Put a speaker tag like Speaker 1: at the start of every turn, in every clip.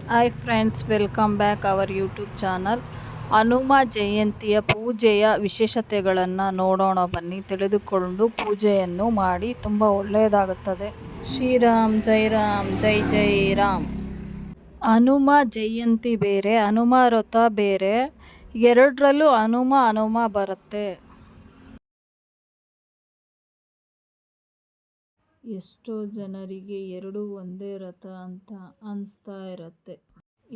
Speaker 1: Hi friends, welcome back our YouTube channel. Hanuma ಜಯಂತಿಯ ಪೂಜೆಯ ವಿಶೇಷತೆಗಳನ್ನು ನೋಡೋಣ ಬನ್ನಿ. ತಿಳಿದುಕೊಂಡು ಪೂಜೆಯನ್ನು ಮಾಡಿ, ತುಂಬ ಒಳ್ಳೆಯದಾಗುತ್ತದೆ. ಶ್ರೀರಾಮ್ ಜೈ ರಾಮ್, ಜೈ ಜೈ ರಾಮ್. ಹನುಮ ಜಯಂತಿ ಬೇರೆ, ಹನುಮ ವ್ರತ ಬೇರೆ. ಎರಡರಲ್ಲೂ ಹನುಮ ಬರುತ್ತೆ. ಎಷ್ಟೋ ಜನರಿಗೆ ಎರಡು ಒಂದೇ ರಥ ಅಂತ ಅನಿಸ್ತಾ ಇರತ್ತೆ.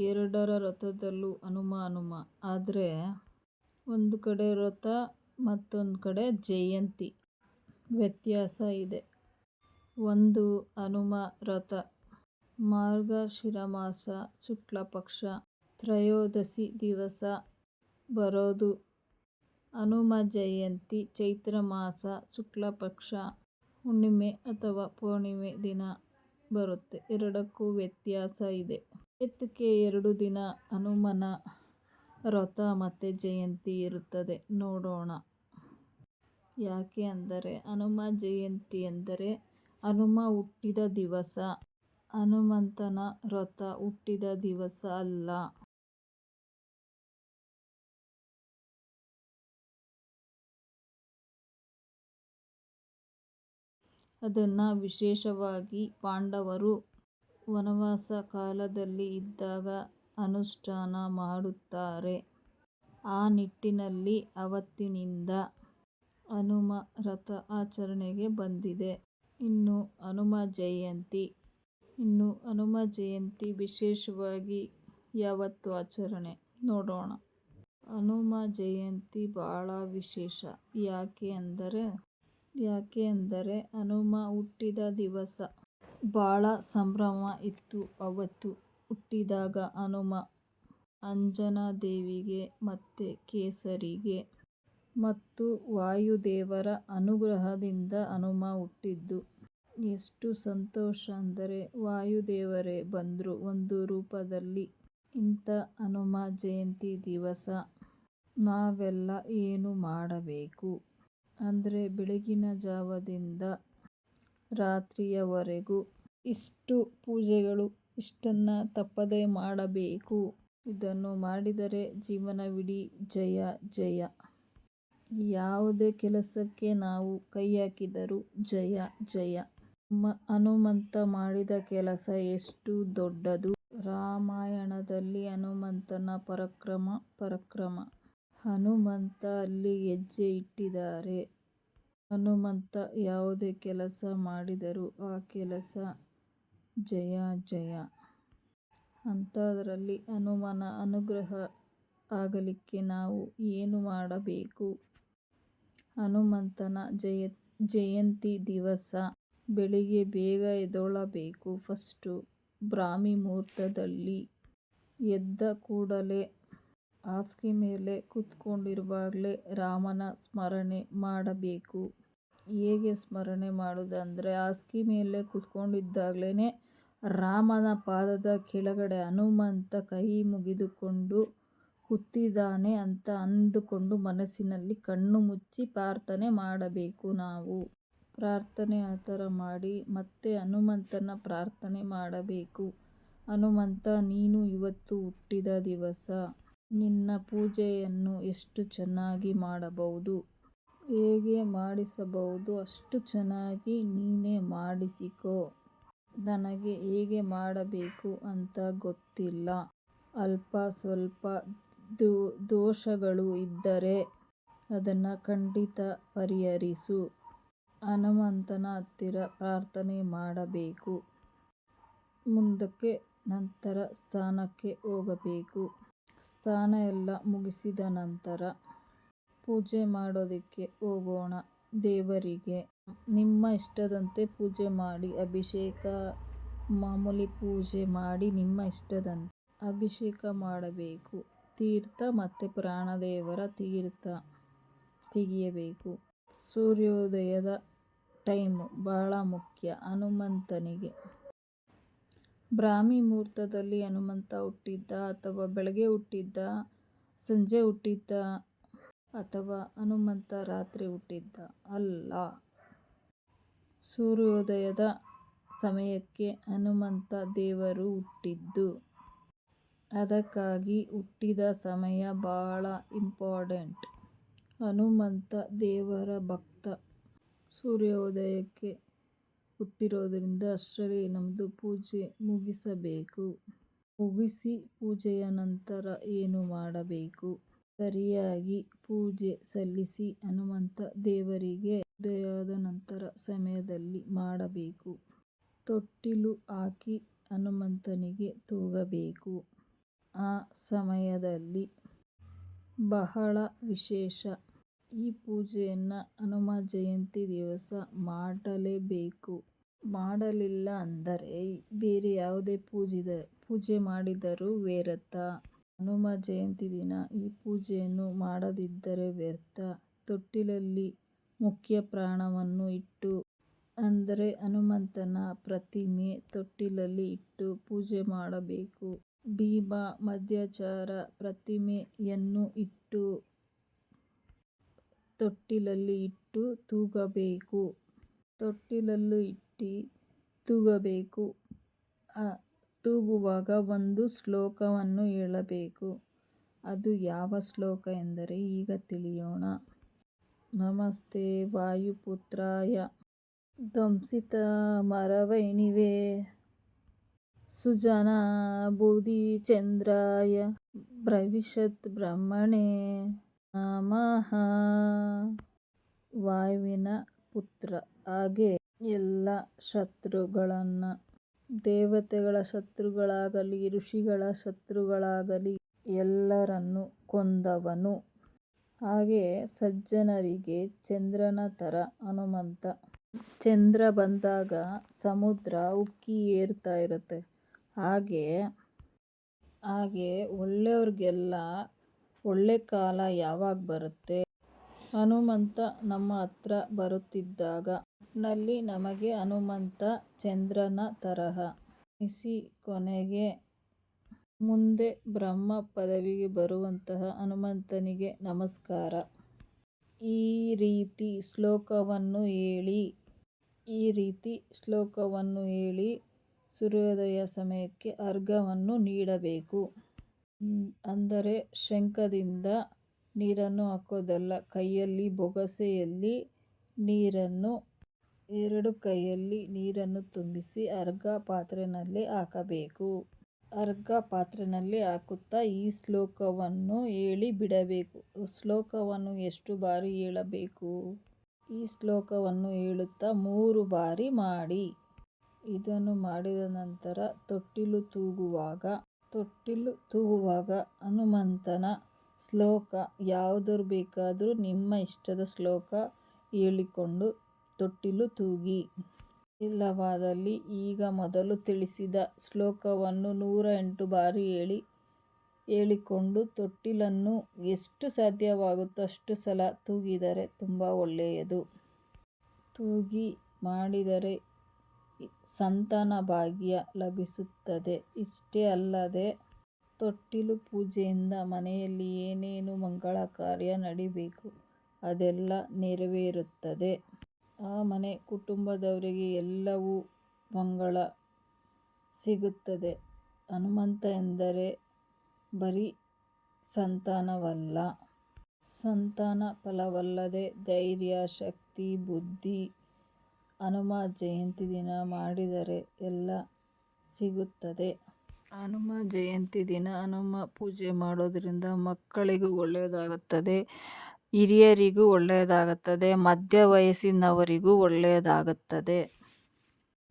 Speaker 1: ಎರಡರ ರಥದಲ್ಲೂ ಹನುಮ. ಆದರೆ ಒಂದು ಕಡೆ ರಥ, ಮತ್ತೊಂದು ಕಡೆ ಜಯಂತಿ. ವ್ಯತ್ಯಾಸ ಇದೆ. ಒಂದು ಹನುಮ ರಥ ಮಾರ್ಗಶಿರ ಮಾಸ ಶುಕ್ಲ ಪಕ್ಷ ತ್ರಯೋದಶಿ ದಿವಸ ಬರೋದು. ಹನುಮ ಜಯಂತಿ ಚೈತ್ರ ಮಾಸ ಶುಕ್ಲ ಪಕ್ಷ ಹುಣ್ಣಿಮೆ ಅಥವಾ ಪೂರ್ಣಿಮೆ ದಿನ ಬರುತ್ತೆ. ಎರಡಕ್ಕೂ ವ್ಯತ್ಯಾಸ ಇದೆ. ಏತಕ್ಕೆ ಎರಡು ದಿನ ಹನುಮನ ವ್ರತ ಮತ್ತು ಜಯಂತಿ ಇರುತ್ತದೆ ನೋಡೋಣ. ಯಾಕೆ ಅಂದರೆ, ಹನುಮ ಜಯಂತಿ ಎಂದರೆ ಹನುಮ ಹುಟ್ಟಿದ ದಿವಸ, ಹನುಮಂತನ ವ್ರತ ಹುಟ್ಟಿದ ದಿವಸ ಅಲ್ಲ. ಅದನ್ನು ವಿಶೇಷವಾಗಿ ಪಾಂಡವರು ವನವಾಸ ಕಾಲದಲ್ಲಿ ಇದ್ದಾಗ ಅನುಷ್ಠಾನ ಮಾಡುತ್ತಾರೆ. ಆ ನಿಟ್ಟಿನಲ್ಲಿ ಅವತ್ತಿನಿಂದ ಹನುಮ ವ್ರತ ಆಚರಣೆಗೆ ಬಂದಿದೆ. ಇನ್ನು ಹನುಮ ಜಯಂತಿ ವಿಶೇಷವಾಗಿ ಯಾವತ್ತು ಆಚರಣೆ ನೋಡೋಣ. ಹನುಮ ಜಯಂತಿ ಬಹಳ ವಿಶೇಷ. ಯಾಕೆ ಅಂದರೆ ಹನುಮ ಹುಟ್ಟಿದ ದಿವಸ ಬಹಳ ಸಂಭ್ರಮ ಇತ್ತು. ಅವತ್ತು ಹುಟ್ಟಿದಾಗ ಹನುಮ ಅಂಜನಾದೇವಿಗೆ ಮತ್ತು ಕೇಸರಿಗೆ ಮತ್ತು ವಾಯುದೇವರ ಅನುಗ್ರಹದಿಂದ ಹನುಮ ಹುಟ್ಟಿದ್ದು. ಎಷ್ಟು ಸಂತೋಷ ಅಂದರೆ, ವಾಯುದೇವರೇ ಬಂದರು ಒಂದು ರೂಪದಲ್ಲಿ. ಇಂಥ ಹನುಮ ಜಯಂತಿ ದಿವಸ ನಾವೆಲ್ಲ ಏನು ಮಾಡಬೇಕು ಅಂದರೆ, ಬೆಳಗಿನ ಜಾವದಿಂದ ರಾತ್ರಿಯವರೆಗೂ ಇಷ್ಟು ಪೂಜೆಗಳು, ಇಷ್ಟನ್ನು ತಪ್ಪದೇ ಮಾಡಬೇಕು. ಇದನ್ನು ಮಾಡಿದರೆ ಜೀವನವಿಡೀ ಜಯ ಜಯ. ಯಾವುದೇ ಕೆಲಸಕ್ಕೆ ನಾವು ಕೈ ಹಾಕಿದರೂ ಜಯ ಜಯ. ಹನುಮಂತ ಮಾಡಿದ ಕೆಲಸ ಎಷ್ಟು ದೊಡ್ಡದು. ರಾಮಾಯಣದಲ್ಲಿ ಹನುಮಂತನ ಪರಾಕ್ರಮ. ಹನುಮಂತ ಅಲ್ಲಿ ಹೆಜ್ಜೆ ಇಟ್ಟಿದ್ದಾರೆ. ಹನುಮಂತ ಯಾವುದೇ ಕೆಲಸ ಮಾಡಿದರೂ ಆ ಕೆಲಸ ಜಯ ಜಯ. ಅಂಥದ್ರಲ್ಲಿ ಹನುಮನ ಅನುಗ್ರಹ ಆಗಲಿಕ್ಕೆ ನಾವು ಏನು ಮಾಡಬೇಕು? ಹನುಮಂತನ ಜಯಂತಿ ದಿವಸ ಬೆಳಿಗ್ಗೆ ಬೇಗ ಎದ್ದೇಳಬೇಕು. ಫಸ್ಟು ಬ್ರಾಹ್ಮಿ ಮುಹೂರ್ತದಲ್ಲಿ ಎದ್ದ ಕೂಡಲೇ ಹಾಸಿಗೆ ಮೇಲೆ ಕೂತ್ಕೊಂಡಿರುವಾಗಲೇ ರಾಮನ ಸ್ಮರಣೆ ಮಾಡಬೇಕು. ಹೇಗೆ ಸ್ಮರಣೆ ಮಾಡೋದಂದರೆ, ಹಾಸಿಗೆ ಮೇಲೆ ಕೂತ್ಕೊಂಡಿದ್ದಾಗಲೇ ರಾಮನ ಪಾದದ ಕೆಳಗಡೆ ಹನುಮಂತ ಕೈ ಮುಗಿದುಕೊಂಡು ಕೂತಿದ್ದಾನೆ ಅಂತ ಅಂದುಕೊಂಡು ಮನಸ್ಸಿನಲ್ಲಿ ಕಣ್ಣು ಮುಚ್ಚಿ ಪ್ರಾರ್ಥನೆ ಮಾಡಬೇಕು ನಾವು. ಪ್ರಾರ್ಥನೆ ಆ ಥರ ಮಾಡಿ ಮತ್ತೆ ಹನುಮಂತನ ಪ್ರಾರ್ಥನೆ ಮಾಡಬೇಕು. ಹನುಮಂತ, ನೀನು ಇವತ್ತು ಹುಟ್ಟಿದ ದಿವಸ. ನಿನ್ನ ಪೂಜೆಯನ್ನು ಎಷ್ಟು ಚೆನ್ನಾಗಿ ಮಾಡಬಹುದು, ಹೇಗೆ ಮಾಡಿಸಬಹುದು ಅಷ್ಟು ಚೆನ್ನಾಗಿ ನೀನೇ ಮಾಡಿಸಿಕೋ. ನನಗೆ ಹೇಗೆ ಮಾಡಬೇಕು ಅಂತ ಗೊತ್ತಿಲ್ಲ. ಅಲ್ಪ ಸ್ವಲ್ಪ ದೋಷಗಳು ಇದ್ದರೆ ಅದನ್ನು ಖಂಡಿತ ಪರಿಹರಿಸು. ಹನುಮಂತನ ಹತ್ತಿರ ಪ್ರಾರ್ಥನೆ ಮಾಡಬೇಕು. ಮುಂದಕ್ಕೆ ನಂತರ ಸ್ನಾನಕ್ಕೆ ಹೋಗಬೇಕು. ಸ್ನಾನ ಎಲ್ಲ ಮುಗಿಸಿದ ನಂತರ ಪೂಜೆ ಮಾಡೋದಕ್ಕೆ ಹೋಗೋಣ. ದೇವರಿಗೆ ನಿಮ್ಮ ಇಷ್ಟದಂತೆ ಪೂಜೆ ಮಾಡಿ. ಅಭಿಷೇಕ, ಮಾಮೂಲಿ ಪೂಜೆ ಮಾಡಿ ನಿಮ್ಮ ಇಷ್ಟದಂತೆ ಅಭಿಷೇಕ ಮಾಡಬೇಕು. ತೀರ್ಥ ಮತ್ತು ಪ್ರಾಣದೇವರ ತೀರ್ಥ ತೆಗೆಯಬೇಕು. ಸೂರ್ಯೋದಯದ ಟೈಮು ಬಹಳ ಮುಖ್ಯ ಹನುಮಂತನಿಗೆ. ಬ್ರಾಹ್ಮಿ ಮುಹೂರ್ತದಲ್ಲಿ ಹನುಮಂತ ಹುಟ್ಟಿದ್ದ, ಅಥವಾ ಬೆಳಗ್ಗೆ ಹುಟ್ಟಿದ್ದ, ಸಂಜೆ ಹುಟ್ಟಿದ್ದ, ಅಥವಾ ಹನುಮಂತ ರಾತ್ರಿ ಹುಟ್ಟಿದ್ದ? ಅಲ್ಲ. ಸೂರ್ಯೋದಯದ ಸಮಯಕ್ಕೆ ಹನುಮಂತ ದೇವರು ಹುಟ್ಟಿದ್ದು. ಅದಕ್ಕಾಗಿ ಹುಟ್ಟಿದ ಸಮಯ ಬಹಳ ಇಂಪಾರ್ಟೆಂಟ್. ಹನುಮಂತ ದೇವರ ಭಕ್ತ. ಸೂರ್ಯೋದಯಕ್ಕೆ ಹುಟ್ಟಿರೋದ್ರಿಂದ ಅಷ್ಟರಲ್ಲಿ ನಮ್ಮದು ಪೂಜೆ ಮುಗಿಸಬೇಕು. ಮುಗಿಸಿ ಪೂಜೆಯ ನಂತರ ಏನು ಮಾಡಬೇಕು? ಸರಿಯಾಗಿ ಪೂಜೆ ಸಲ್ಲಿಸಿ ಹನುಮಂತ ದೇವರಿಗೆ ಉದಯದ ನಂತರ ಸಮಯದಲ್ಲಿ ಮಾಡಬೇಕು. ತೊಟ್ಟಿಲು ಹಾಕಿ ಹನುಮಂತನಿಗೆ ತೂಗಬೇಕು. ಆ ಸಮಯದಲ್ಲಿ ಬಹಳ ವಿಶೇಷ. ಈ ಪೂಜೆಯನ್ನು ಹನುಮ ಜಯಂತಿ ದಿವಸ ಮಾಡಲೇಬೇಕು. ಮಾಡಲಿಲ್ಲ ಅಂದರೆ ಬೇರೆ ಯಾವುದೇ ಪೂಜೆ ಮಾಡಿದರೂ ವ್ಯರ್ಥ. ಹನುಮ ಜಯಂತಿ ದಿನ ಈ ಪೂಜೆಯನ್ನು ಮಾಡದಿದ್ದರೆ ವ್ಯರ್ಥ. ತೊಟ್ಟಿಲಲ್ಲಿ ಮುಖ್ಯ ಪ್ರಾಣವನ್ನು ಇಟ್ಟು ಅಂದರೆ ಹನುಮಂತನ ಪ್ರತಿಮೆ ತೊಟ್ಟಿಲಲ್ಲಿ ಇಟ್ಟು ಪೂಜೆ ಮಾಡಬೇಕು. ಭೀಮ ಮಧ್ವಾಚಾರ್ಯ ಪ್ರತಿಮೆಯನ್ನು ಇಟ್ಟು ತೊಟ್ಟಿಲಲ್ಲಿ ಇಟ್ಟು ತೂಗಬೇಕು. ತೊಟ್ಟಿಲಲ್ಲಿ ಇಟ್ಟು ತೂಗಬೇಕು. ತೂಗುವಾಗ ಒಂದು ಶ್ಲೋಕವನ್ನು ಹೇಳಬೇಕು. ಅದು ಯಾವ ಶ್ಲೋಕ ಎಂದರೆ ಈಗ ತಿಳಿಯೋಣ. ನಮಸ್ತೆ ವಾಯುಪುತ್ರಾಯ ಧ್ವಂಸಿತ ಮರವೈಣಿವೆ ಸುಜನ ಬುಧಿಚಂದ್ರಾಯ ಭವಿಷ್ಯತ್ ಬ್ರಹ್ಮಣೇ ನಮಃ. ವಾಯುವಿನ ಪುತ್ರ. ಹಾಗೆ ಎಲ್ಲ ಶತ್ರುಗಳನ್ನು, ದೇವತೆಗಳ ಶತ್ರುಗಳಾಗಲಿ ಋಷಿಗಳ ಶತ್ರುಗಳಾಗಲಿ ಎಲ್ಲರನ್ನು ಕೊಂದವನು. ಹಾಗೆ ಸಜ್ಜನರಿಗೆ ಚಂದ್ರನ ಥರ ಹನುಮಂತ. ಚಂದ್ರ ಬಂದಾಗ ಸಮುದ್ರ ಉಕ್ಕಿ ಏರ್ತಾ ಇರುತ್ತೆ. ಹಾಗೆ ಒಳ್ಳೆಯವ್ರಿಗೆಲ್ಲ ಒಳ್ಳೆ ಕಾಲ ಯಾವಾಗ ಬರುತ್ತೆ? ಹನುಮಂತ ನಮ್ಮ ಹತ್ರ ಬರುತ್ತಿದ್ದಾಗ. ಒಟ್ನಲ್ಲಿ ನಮಗೆ ಹನುಮಂತ ಚಂದ್ರನ ತರಹ. ಕೊನೆಗೆ ಮುಂದೆ ಬ್ರಹ್ಮ ಪದವಿಗೆ ಬರುವಂತಹ ಹನುಮಂತನಿಗೆ ನಮಸ್ಕಾರ. ಈ ರೀತಿ ಶ್ಲೋಕವನ್ನು ಹೇಳಿ ಸೂರ್ಯೋದಯ ಸಮಯಕ್ಕೆ ಅರ್ಘ್ಯವನ್ನು ನೀಡಬೇಕು. ಅಂದರೆ ಶಂಖದಿಂದ ನೀರನ್ನು ಹಾಕೋದಲ್ಲ, ಕೈಯಲ್ಲಿ ಬೊಗಸೆಯಲ್ಲಿ ನೀರನ್ನು 2 ಕೈಯಲ್ಲಿ ನೀರನ್ನು ತುಂಬಿಸಿ ಅರ್ಘ್ಯ ಪಾತ್ರೆಯಲ್ಲಿ ಹಾಕಬೇಕು. ಅರ್ಘ್ಯ ಪಾತ್ರೆಯಲ್ಲಿ ಹಾಕುತ್ತಾ ಈ ಶ್ಲೋಕವನ್ನು ಹೇಳಿ ಬಿಡಬೇಕು. ಶ್ಲೋಕವನ್ನು ಎಷ್ಟು ಬಾರಿ ಹೇಳಬೇಕು? ಈ ಶ್ಲೋಕವನ್ನು ಹೇಳುತ್ತಾ 3 ಬಾರಿ ಮಾಡಿ. ಇದನ್ನು ಮಾಡಿದ ನಂತರ ತೊಟ್ಟಿಲು ತೂಗುವಾಗ ಹನುಮಂತನ ಶ್ಲೋಕ ಯಾವುದಾದ್ರು ಬೇಕಾದರೂ ನಿಮ್ಮ ಇಷ್ಟದ ಶ್ಲೋಕ ಹೇಳಿಕೊಂಡು ತೊಟ್ಟಿಲು ತೂಗಿ. ಇಲ್ಲವಾದಲ್ಲಿ ಈಗ ಮೊದಲು ತಿಳಿಸಿದ ಶ್ಲೋಕವನ್ನು 108 ಬಾರಿ ಹೇಳಿಕೊಂಡು ತೊಟ್ಟಿಲನ್ನು ಎಷ್ಟು ಸಾಧ್ಯವಾಗುತ್ತೋ ಅಷ್ಟು ಸಲ ತೂಗಿದರೆ ತುಂಬ ಒಳ್ಳೆಯದು. ತೂಗಿ ಮಾಡಿದರೆ ಸಂತಾನ ಭಾಗ್ಯ ಲಭಿಸುತ್ತದೆ. ಇಷ್ಟೇ ಅಲ್ಲದೆ ತೊಟ್ಟಿಲು ಪೂಜೆಯಿಂದ ಮನೆಯಲ್ಲಿ ಏನೇನು ಮಂಗಳ ಕಾರ್ಯ ನಡೀಬೇಕು ಅದೆಲ್ಲ ನೆರವೇರುತ್ತದೆ. ಆ ಮನೆ ಕುಟುಂಬದವರಿಗೆ ಎಲ್ಲವೂ ಮಂಗಳ ಸಿಗುತ್ತದೆ. ಹನುಮಂತ ಎಂದರೆ ಬರೀ ಸಂತಾನವಲ್ಲ, ಸಂತಾನ ಫಲವಲ್ಲದೆ ಧೈರ್ಯ, ಶಕ್ತಿ, ಬುದ್ಧಿ. ಹನುಮ ಜಯಂತಿ ದಿನ ಮಾಡಿದರೆ ಎಲ್ಲ ಸಿಗುತ್ತದೆ. ಹನುಮ ಜಯಂತಿ ದಿನ ಹನುಮ ಪೂಜೆ ಮಾಡೋದ್ರಿಂದ ಮಕ್ಕಳಿಗೂ ಒಳ್ಳೆಯದಾಗುತ್ತದೆ, ಹಿರಿಯರಿಗೂ ಒಳ್ಳೆಯದಾಗುತ್ತದೆ, ಮಧ್ಯ ವಯಸ್ಸಿನವರಿಗೂ ಒಳ್ಳೆಯದಾಗುತ್ತದೆ.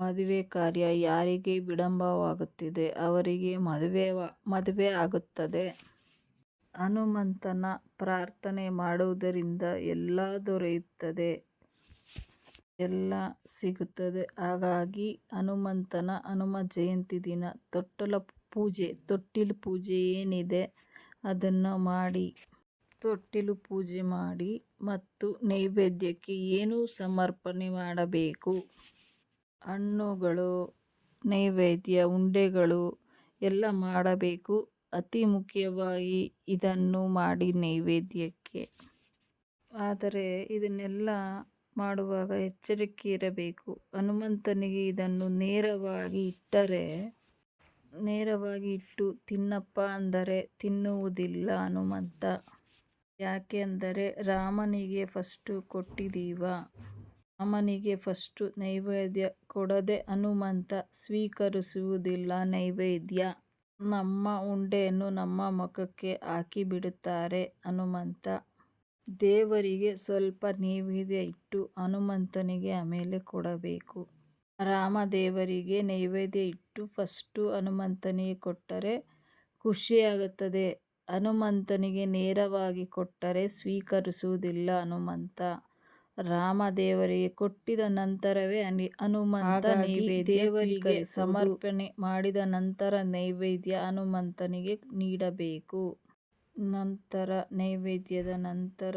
Speaker 1: ಮದುವೆ ಕಾರ್ಯ ಯಾರಿಗೆ ವಿಳಂಬವಾಗುತ್ತಿದೆ ಅವರಿಗೆ ಮದುವೆ ಆಗುತ್ತದೆ. ಹನುಮಂತನ ಪ್ರಾರ್ಥನೆ ಮಾಡುವುದರಿಂದ ಎಲ್ಲ ದೊರೆಯುತ್ತದೆ, ಎಲ್ಲ ಸಿಗುತ್ತದೆ. ಹಾಗಾಗಿ ಹನುಮ ಜಯಂತಿ ದಿನ ತೊಟ್ಟಿಲು ಪೂಜೆ ಏನಿದೆ ಅದನ್ನು ಮಾಡಿ. ತೊಟ್ಟಿಲು ಪೂಜೆ ಮಾಡಿ ಮತ್ತು ನೈವೇದ್ಯಕ್ಕೆ ಏನು ಸಮರ್ಪಣೆ ಮಾಡಬೇಕು? ಹಣ್ಣುಗಳು, ನೈವೇದ್ಯ, ಉಂಡೆಗಳು ಎಲ್ಲ ಮಾಡಬೇಕು. ಅತಿ ಮುಖ್ಯವಾಗಿ ಇದನ್ನು ಮಾಡಿ ನೈವೇದ್ಯಕ್ಕೆ. ಆದರೆ ಇದನ್ನೆಲ್ಲ ಮಾಡುವಾಗ ಎಚ್ಚರಿಕೆ ಇರಬೇಕು. ಹನುಮಂತನಿಗೆ ಇದನ್ನು ನೇರವಾಗಿ ಇಟ್ಟರೆ ನೇರವಾಗಿ ಇಟ್ಟು ತಿನ್ನಪ್ಪ ಅಂದರೆ ತಿನ್ನುವುದಿಲ್ಲ ಹನುಮಂತ. ಯಾಕೆ ಅಂದರೆ ರಾಮನಿಗೆ ಫಸ್ಟು ಕೊಟ್ಟಿದ್ದೀವ. ರಾಮನಿಗೆ ಫಸ್ಟು ನೈವೇದ್ಯ ಕೊಡದೆ ಹನುಮಂತ ಸ್ವೀಕರಿಸುವುದಿಲ್ಲ ನೈವೇದ್ಯ. ನಮ್ಮ ಉಂಡೆಯನ್ನು ನಮ್ಮ ಮುಖಕ್ಕೆ ಹಾಕಿಬಿಡುತ್ತಾರೆ ಹನುಮಂತ. ದೇವರಿಗೆ ಸ್ವಲ್ಪ ನೈವೇದ್ಯ ಇಟ್ಟು ಹನುಮಂತನಿಗೆ ಆಮೇಲೆ ಕೊಡಬೇಕು. ರಾಮದೇವರಿಗೆ ನೈವೇದ್ಯ ಇಟ್ಟು ಫಸ್ಟು ಹನುಮಂತನಿಗೆ ಕೊಟ್ಟರೆ ಖುಷಿಯಾಗುತ್ತದೆ. ಹನುಮಂತನಿಗೆ ನೇರವಾಗಿ ಕೊಟ್ಟರೆ ಸ್ವೀಕರಿಸುವುದಿಲ್ಲ ಹನುಮಂತ. ರಾಮದೇವರಿಗೆ ಕೊಟ್ಟಿದ ನಂತರವೇ ಹನುಮಂತ ನೈವೇದ್ಯ ದೇವರಿಗೆ ಸಮರ್ಪಣೆ ಮಾಡಿದ ನಂತರ ನೈವೇದ್ಯ ಹನುಮಂತನಿಗೆ ನೀಡಬೇಕು. ನಂತರ ನೈವೇದ್ಯದ ನಂತರ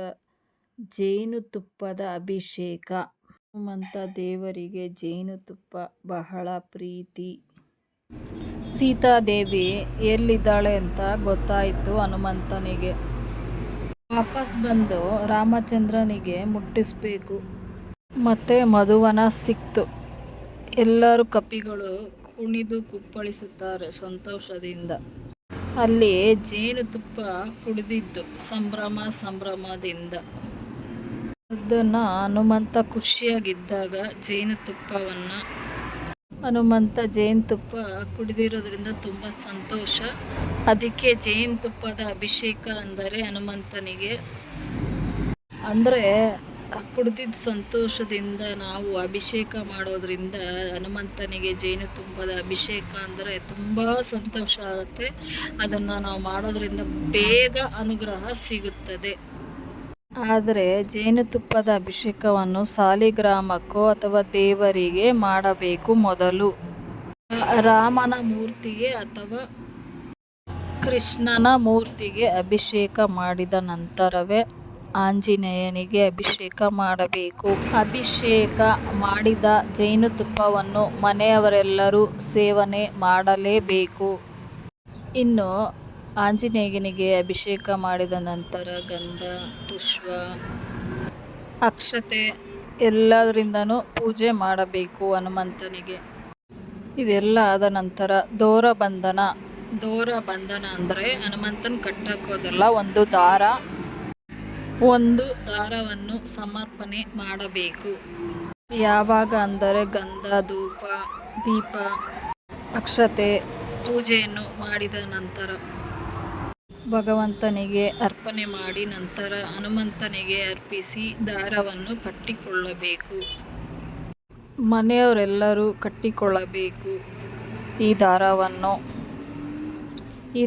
Speaker 1: ಜೇನುತುಪ್ಪದ ಅಭಿಷೇಕ. ಹನುಮಂತ ದೇವರಿಗೆ ಜೇನುತುಪ್ಪ ಬಹಳ ಪ್ರೀತಿ. ಸೀತಾದೇವಿ ಎಲ್ಲಿದ್ದಾಳೆ ಅಂತ ಗೊತ್ತಾಯಿತು ಹನುಮಂತನಿಗೆ. ವಾಪಸ್ ಬಂದು ರಾಮಚಂದ್ರನಿಗೆ ಮುಟ್ಟಿಸ್ಬೇಕು. ಮತ್ತೆ ಮಧುವನ ಸಿಕ್ತು. ಎಲ್ಲರೂ ಕಪಿಗಳು ಕುಣಿದು ಕುಪ್ಪಳಿಸುತ್ತಾರೆ ಸಂತೋಷದಿಂದ. ಅಲ್ಲಿ ಜೇನುತುಪ್ಪ ಕುಡಿದಿದ್ದು ಸಂಭ್ರಮದಿಂದ. ಅದನ್ನ ಹನುಮಂತ ಖುಷಿಯಾಗಿದ್ದಾಗ ಹನುಮಂತ ಜೇನುತುಪ್ಪ ಕುಡಿದಿರೋದ್ರಿಂದ ತುಂಬ ಸಂತೋಷ. ಅದಕ್ಕೆ ಜೇನುತುಪ್ಪದ ಅಭಿಷೇಕ ಅಂದರೆ ಹನುಮಂತನಿಗೆ. ಅಂದರೆ ಕುಡಿದಿದ್ದ ಸಂತೋಷದಿಂದ ನಾವು ಅಭಿಷೇಕ ಮಾಡೋದ್ರಿಂದ ಹನುಮಂತನಿಗೆ ಜೇನುತುಪ್ಪದ ಅಭಿಷೇಕ ಅಂದರೆ ತುಂಬ ಸಂತೋಷ ಆಗುತ್ತೆ. ಅದನ್ನು ನಾವು ಮಾಡೋದ್ರಿಂದ ಬೇಗ ಅನುಗ್ರಹ ಸಿಗುತ್ತದೆ. ಆದರೆ ಜೇನುತುಪ್ಪದ ಅಭಿಷೇಕವನ್ನು ಸಾಲಿಗ್ರಾಮಕ್ಕೋ ಅಥವಾ ದೇವರಿಗೆ ಮಾಡಬೇಕು ಮೊದಲು. ರಾಮನ ಮೂರ್ತಿಗೆ ಅಥವಾ ಕೃಷ್ಣನ ಮೂರ್ತಿಗೆ ಅಭಿಷೇಕ ಮಾಡಿದ ನಂತರವೇ ಆಂಜನೇಯನಿಗೆ ಅಭಿಷೇಕ ಮಾಡಬೇಕು. ಅಭಿಷೇಕ ಮಾಡಿದ ಜೇನುತುಪ್ಪವನ್ನು ಮನೆಯವರೆಲ್ಲರೂ ಸೇವನೆ ಮಾಡಲೇಬೇಕು. ಇನ್ನು ಆಂಜನೇಯನಿಗೆ ಅಭಿಷೇಕ ಮಾಡಿದ ನಂತರ ಗಂಧ, ಪುಷ್ಪ, ಅಕ್ಷತೆ ಎಲ್ಲದರಿಂದನೂ ಪೂಜೆ ಮಾಡಬೇಕು ಹನುಮಂತನಿಗೆ. ಇದೆಲ್ಲ ಆದ ನಂತರ ದೋರಬಂಧನ ಅಂದರೆ ಹನುಮಂತನ ಕಟ್ಟಾಕೋದಲ್ಲ, ಒಂದು ದಾರವನ್ನು ಸಮರ್ಪಣೆ ಮಾಡಬೇಕು. ಯಾವಾಗ ಅಂದರೆ ಗಂಧ, ಧೂಪ, ದೀಪ, ಅಕ್ಷತೆ ಪೂಜೆಯನ್ನು ಮಾಡಿದ ನಂತರ ಭಗವಂತನಿಗೆ ಅರ್ಪಣೆ ಮಾಡಿ ನಂತರ ಹನುಮಂತನಿಗೆ ಅರ್ಪಿಸಿ ದಾರವನ್ನು ಕಟ್ಟಿಕೊಳ್ಳಬೇಕು. ಮನೆಯವರೆಲ್ಲರೂ ಕಟ್ಟಿಕೊಳ್ಳಬೇಕು ಈ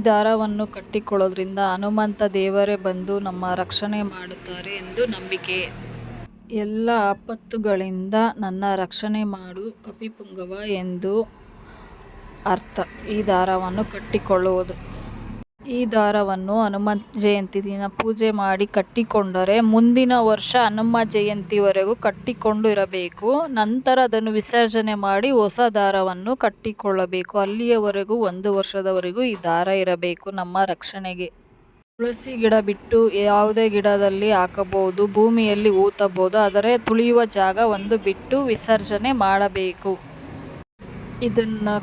Speaker 1: ದಾರವನ್ನು ಕಟ್ಟಿಕೊಳ್ಳೋದ್ರಿಂದ ಹನುಮಂತ ದೇವರೇ ಬಂದು ನಮ್ಮ ರಕ್ಷಣೆ ಮಾಡುತ್ತಾರೆ ಎಂದು ನಂಬಿಕೆ. ಎಲ್ಲ ಆಪತ್ತುಗಳಿಂದ ನನ್ನ ರಕ್ಷಣೆ ಮಾಡು ಕಪಿಪುಂಗವ ಎಂದು ಅರ್ಥ ಈ ದಾರವನ್ನು ಕಟ್ಟಿಕೊಳ್ಳುವುದು. ಈ ದಾರವನ್ನು ಹನುಮಂತ ಜಯಂತಿ ದಿನ ಪೂಜೆ ಮಾಡಿ ಕಟ್ಟಿಕೊಂಡರೆ ಮುಂದಿನ ವರ್ಷ ಹನುಮ ಜಯಂತಿವರೆಗೂ ಕಟ್ಟಿಕೊಂಡು ಇರಬೇಕು. ನಂತರ ಅದನ್ನು ವಿಸರ್ಜನೆ ಮಾಡಿ ಹೊಸ ದಾರವನ್ನು ಕಟ್ಟಿಕೊಳ್ಳಬೇಕು. ಅಲ್ಲಿಯವರೆಗೂ 1 ವರ್ಷದವರೆಗೂ ಈ ದಾರ ಇರಬೇಕು ನಮ್ಮ ರಕ್ಷಣೆಗೆ. ತುಳಸಿ ಗಿಡ ಬಿಟ್ಟು ಯಾವುದೇ ಗಿಡದಲ್ಲಿ ಹಾಕಬಹುದು, ಭೂಮಿಯಲ್ಲಿ ಊತಬಹುದು. ಆದರೆ ತುಳಿಯುವ ಜಾಗ ಒಂದು ಬಿಟ್ಟು ವಿಸರ್ಜನೆ ಮಾಡಬೇಕು. ಇದನ್ನು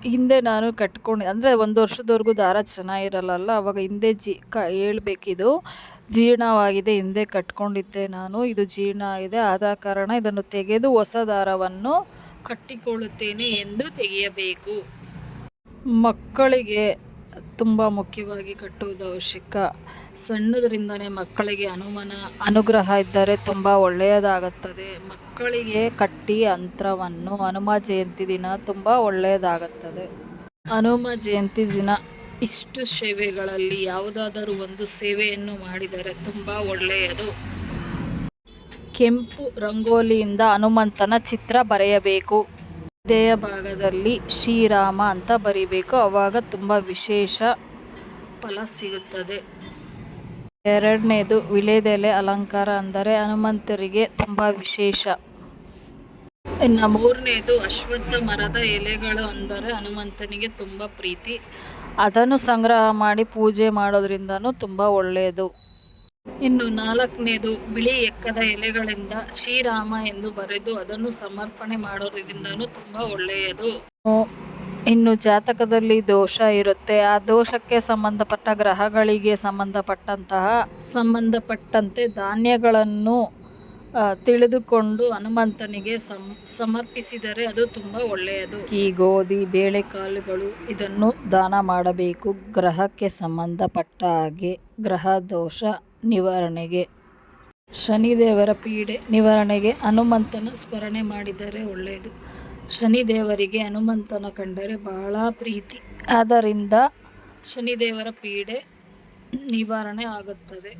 Speaker 1: ಹಿಂದೆ ನಾನು ಕಟ್ಕೊಂಡು ಅಂದರೆ 1 ವರ್ಷದವರೆಗೂ ದಾರ ಚೆನ್ನಾಗಿರಲ್ಲ, ಅವಾಗ ಹಿಂದೆ ಹೇಳ್ಬೇಕಿದು ಜೀರ್ಣವಾಗಿದೆ. ಹಿಂದೆ ಕಟ್ಕೊಂಡಿದ್ದೆ ನಾನು, ಇದು ಜೀರ್ಣ ಆಗಿದೆ. ಆದ ಕಾರಣ ಇದನ್ನು ತೆಗೆದು ಹೊಸ ದಾರವನ್ನು ಕಟ್ಟಿಕೊಳ್ಳುತ್ತೇನೆ ಎಂದು ತೆಗೆಯಬೇಕು. ಮಕ್ಕಳಿಗೆ ತುಂಬ ಮುಖ್ಯವಾಗಿ ಕಟ್ಟುವುದು ಅವಶ್ಯಕ. ಸಣ್ಣದರಿಂದನೇ ಮಕ್ಕಳಿಗೆ ಹನುಮನ ಅನುಗ್ರಹ ಇದ್ದರೆ ತುಂಬ ಒಳ್ಳೆಯದಾಗುತ್ತದೆ. ಮಕ್ಕಳಿಗೆ ಕಟ್ಟಿ ಯಂತ್ರವನ್ನು ಹನುಮ ಜಯಂತಿ ದಿನ ತುಂಬ ಒಳ್ಳೆಯದಾಗುತ್ತದೆ. ಹನುಮ ಜಯಂತಿ ದಿನ ಇಷ್ಟು ಸೇವೆಗಳಲ್ಲಿ ಯಾವುದಾದರೂ ಒಂದು ಸೇವೆಯನ್ನು ಮಾಡಿದರೆ ತುಂಬ ಒಳ್ಳೆಯದು. ಕೆಂಪು ರಂಗೋಲಿಯಿಂದ ಹನುಮಂತನ ಚಿತ್ರ ಬರೆಯಬೇಕು. ಹೃದಯ ಭಾಗದಲ್ಲಿ ಶ್ರೀರಾಮ ಅಂತ ಬರಿಬೇಕು. ಆವಾಗ ತುಂಬ ವಿಶೇಷ ಫಲ ಸಿಗುತ್ತದೆ. 2ನೇದು ವಿಳೆದೆಲೆ ಅಲಂಕಾರ ಅಂದರೆ ಹನುಮಂತರಿಗೆ ತುಂಬ ವಿಶೇಷ. ಇನ್ನು 3ನೇದು ಅಶ್ವತ್ಥ ಮರದ ಎಲೆಗಳು ಅಂದರೆ ಹನುಮಂತನಿಗೆ ತುಂಬ ಪ್ರೀತಿ. ಅದನ್ನು ಸಂಗ್ರಹ ಮಾಡಿ ಪೂಜೆ ಮಾಡೋದ್ರಿಂದನೂ ತುಂಬ ಒಳ್ಳೆಯದು. ಇನ್ನು 4ನೇದು ಬಿಳಿ ಎಕ್ಕದ ಎಲೆಗಳಿಂದ ಶ್ರೀರಾಮ ಎಂದು ಬರೆದು ಅದನ್ನು ಸಮರ್ಪಣೆ ಮಾಡೋದ್ರಿಂದನೂ ತುಂಬ ಒಳ್ಳೆಯದು. ಇನ್ನು ಜಾತಕದಲ್ಲಿ ದೋಷ ಇರುತ್ತೆ, ಆ ದೋಷಕ್ಕೆ ಸಂಬಂಧಪಟ್ಟ ಗ್ರಹಗಳಿಗೆ ಸಂಬಂಧಪಟ್ಟಂತೆ ಧಾನ್ಯಗಳನ್ನು ತಿಳಿದುಕೊಂಡು ಹನುಮಂತನಿಗೆ ಸಮರ್ಪಿಸಿದರೆ ಅದು ತುಂಬ ಒಳ್ಳೆಯದು. ಈ ಗೋಧಿ, ಬೇಳೆಕಾಳುಗಳು ಇದನ್ನು ದಾನ ಮಾಡಬೇಕು. ಗ್ರಹಕ್ಕೆ ಸಂಬಂಧಪಟ್ಟ ಹಾಗೆ ಗ್ರಹ ದೋಷ ನಿವಾರಣೆಗೆ, ಶನಿದೇವರ ಪೀಡೆ ನಿವಾರಣೆಗೆ ಹನುಮಂತನ ಸ್ಮರಣೆ ಮಾಡಿದರೆ ಒಳ್ಳೆಯದು. ಶನಿದೇವರಿಗೆ ಹನುಮಂತನ ಕಂಡರೆ ಬಹಳ ಪ್ರೀತಿ, ಆದ್ದರಿಂದ ಶನಿದೇವರ ಪೀಡೆ ನಿವಾರಣೆ ಆಗುತ್ತದೆ.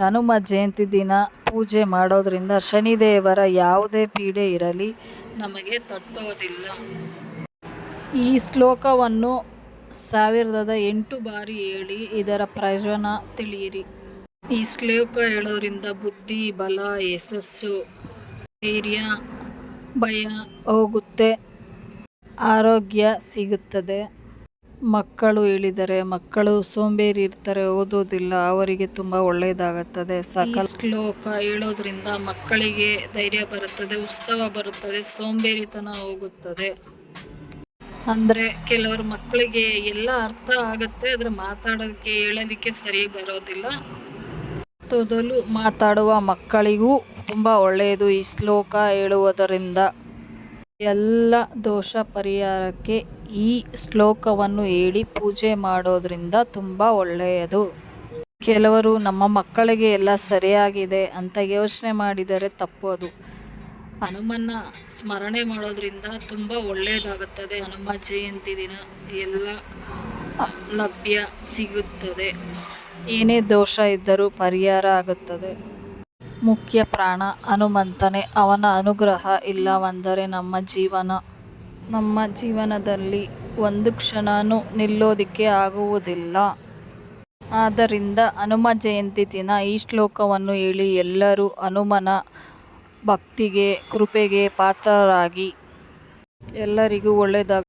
Speaker 1: ಹನುಮ ಜಯಂತಿ ದಿನ ಪೂಜೆ ಮಾಡೋದ್ರಿಂದ ಶನಿದೇವರ ಯಾವುದೇ ಪೀಡೆ ಇರಲಿ ನಮಗೆ ತಟ್ಟೋದಿಲ್ಲ. ಈ ಶ್ಲೋಕವನ್ನು 1008 ಬಾರಿ ಹೇಳಿ ಇದರ ಪ್ರಯೋಜನ ತಿಳಿಯಿರಿ. ಈ ಶ್ಲೋಕ ಹೇಳೋದ್ರಿಂದ ಬುದ್ಧಿ, ಬಲ, ಯಶಸ್ಸು, ಧೈರ್ಯ, ಭಯ ಹೋಗುತ್ತೆ, ಆರೋಗ್ಯ ಸಿಗುತ್ತದೆ. ಮಕ್ಕಳು ಹೇಳಿದರೆ ಮಕ್ಕಳು ಸೋಂಬೇರಿ ಇರ್ತಾರೆ, ಓದೋದಿಲ್ಲ, ಅವರಿಗೆ ತುಂಬ ಒಳ್ಳೆಯದಾಗುತ್ತದೆ. ಶ್ಲೋಕ ಹೇಳೋದ್ರಿಂದ ಮಕ್ಕಳಿಗೆ ಧೈರ್ಯ ಬರುತ್ತದೆ, ಉತ್ಸಾಹ ಬರುತ್ತದೆ, ಸೋಂಬೇರಿತನ ಹೋಗುತ್ತದೆ. ಅಂದರೆ ಕೆಲವರು ಮಕ್ಕಳಿಗೆ ಎಲ್ಲ ಅರ್ಥ ಆಗುತ್ತೆ, ಆದರೆ ಮಾತಾಡೋದಕ್ಕೆ ಹೇಳೋದಕ್ಕೆ ಸರಿ ಬರೋದಿಲ್ಲ. ತೊದಲು ಮಾತಾಡುವ ಮಕ್ಕಳಿಗೂ ತುಂಬ ಒಳ್ಳೆಯದು ಈ ಶ್ಲೋಕ ಹೇಳುವುದರಿಂದ. ಎಲ್ಲ ದೋಷ ಪರಿಹಾರಕ್ಕೆ ಈ ಶ್ಲೋಕವನ್ನು ಹೇಳಿ ಪೂಜೆ ಮಾಡೋದ್ರಿಂದ ತುಂಬ ಒಳ್ಳೆಯದು. ಕೆಲವರು ನಮ್ಮ ಮಕ್ಕಳಿಗೆ ಎಲ್ಲ ಸರಿಯಾಗಿದೆ ಅಂತ ಯೋಚನೆ ಮಾಡಿದರೆ ತಪ್ಪು. ಅದು ಹನುಮನ್ನ ಸ್ಮರಣೆ ಮಾಡೋದ್ರಿಂದ ತುಂಬ ಒಳ್ಳೆಯದಾಗುತ್ತದೆ. ಹನುಮ ಜಯಂತಿ ದಿನ ಎಲ್ಲ ಲಭ್ಯ ಸಿಗುತ್ತದೆ, ಏನೇ ದೋಷ ಇದ್ದರೂ ಪರಿಹಾರ ಆಗುತ್ತದೆ. ಮುಖ್ಯ ಪ್ರಾಣ ಹನುಮಂತನೇ, ಅವನ ಅನುಗ್ರಹ ಇಲ್ಲವೆಂದರೆ ನಮ್ಮ ಜೀವನದಲ್ಲಿ ಒಂದು ಕ್ಷಣನೂ ನಿಲ್ಲೋದಕ್ಕೆ ಆಗುವುದಿಲ್ಲ. ಆದ್ದರಿಂದ ಹನುಮ ಜಯಂತಿ ದಿನ ಈ ಶ್ಲೋಕವನ್ನು ಹೇಳಿ ಎಲ್ಲರೂ ಹನುಮನ ಭಕ್ತಿಗೆ, ಕೃಪೆಗೆ ಪಾತ್ರರಾಗಿ ಎಲ್ಲರಿಗೂ ಒಳ್ಳೆಯದಾಗುತ್ತದೆ.